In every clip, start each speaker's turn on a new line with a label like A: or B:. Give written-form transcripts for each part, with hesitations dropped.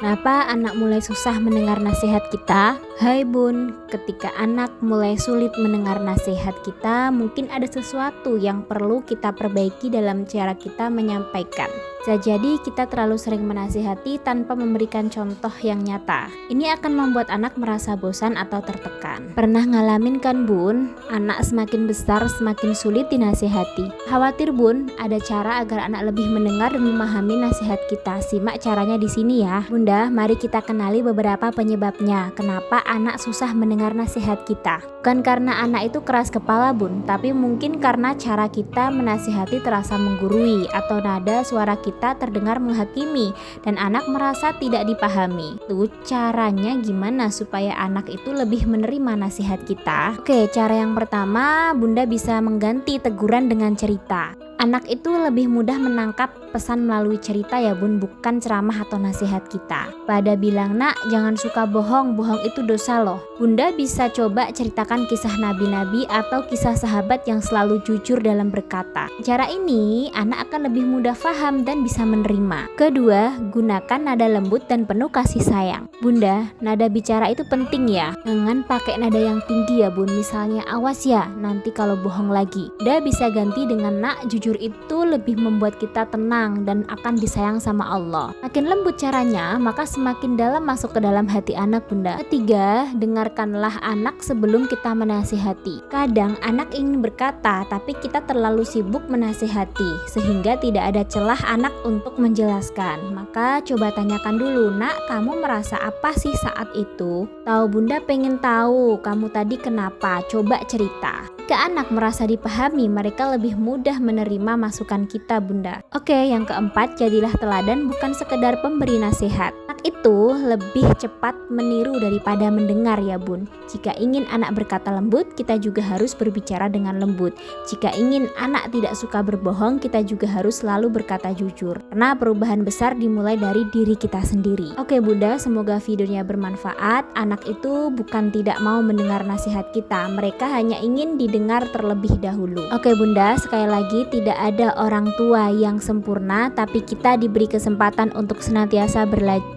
A: Kenapa anak mulai susah mendengar nasihat kita? Hai Bun, ketika anak mulai sulit mendengar nasihat kita, mungkin ada sesuatu yang perlu kita perbaiki dalam cara kita menyampaikan. Bisa jadi kita terlalu sering menasihati tanpa memberikan contoh yang nyata. Ini akan membuat anak merasa bosan atau tertekan. Pernah ngalamin kan Bun? Anak semakin besar semakin sulit dinasihati. Khawatir Bun, ada cara agar anak lebih mendengar dan memahami nasihat kita. Simak caranya di sini ya. Bunda, mari kita kenali beberapa penyebabnya. Kenapa anak susah mendengar nasihat kita? Bukan karena anak itu keras kepala Bun, tapi mungkin karena cara kita menasihati terasa menggurui atau nada suara kita terdengar menghakimi dan anak merasa tidak dipahami. Tuh caranya gimana supaya anak itu lebih menerima nasihat kita? Oke, cara yang pertama, Bunda bisa mengganti teguran dengan cerita. Anak itu lebih mudah menangkap pesan melalui cerita ya Bun, bukan ceramah atau nasihat kita. Pada bilang, nak jangan suka bohong, bohong itu dosa loh. Bunda bisa coba ceritakan kisah nabi-nabi atau kisah sahabat yang selalu jujur dalam berkata. Cara ini anak akan lebih mudah paham dan bisa menerima. Kedua, gunakan nada lembut dan penuh kasih sayang. Bunda, nada bicara itu penting ya. Jangan pakai nada yang tinggi ya Bun, misalnya awas ya nanti kalau bohong lagi. Bunda bisa ganti dengan nak jujur itu lebih membuat kita tenang dan akan disayang sama Allah. Makin lembut caranya, maka semakin dalam masuk ke dalam hati anak Bunda. Ketiga, dengarkanlah anak sebelum kita menasihati. Kadang anak ingin berkata, tapi kita terlalu sibuk menasihati, sehingga tidak ada celah anak untuk menjelaskan. Maka coba tanyakan dulu, nak kamu merasa apa sih saat itu? Tahu Bunda pengen tahu, kamu tadi kenapa? Coba cerita. Jika anak merasa dipahami, mereka lebih mudah menerima masukan kita Bunda. Oke, yang keempat, jadilah teladan bukan sekedar pemberi nasihat. Anak itu lebih cepat meniru daripada mendengar ya Bun. Jika ingin anak berkata lembut, kita juga harus berbicara dengan lembut. Jika ingin anak tidak suka berbohong, kita juga harus selalu berkata jujur. Karena perubahan besar dimulai dari diri kita sendiri. Oke Bunda, semoga videonya bermanfaat. Anak itu bukan tidak mau mendengar nasihat kita, mereka hanya ingin didengar terlebih dahulu. Oke Bunda, sekali lagi tidak ada orang tua yang sempurna, tapi kita diberi kesempatan untuk senantiasa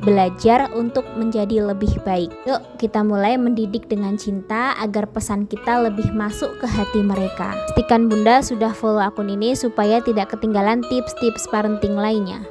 A: belajar untuk menjadi lebih baik. Yuk kita mulai mendidik dengan cinta agar pesan kita lebih masuk ke hati mereka. Pastikan Bunda sudah follow akun ini supaya tidak ketinggalan tips-tips parenting lainnya.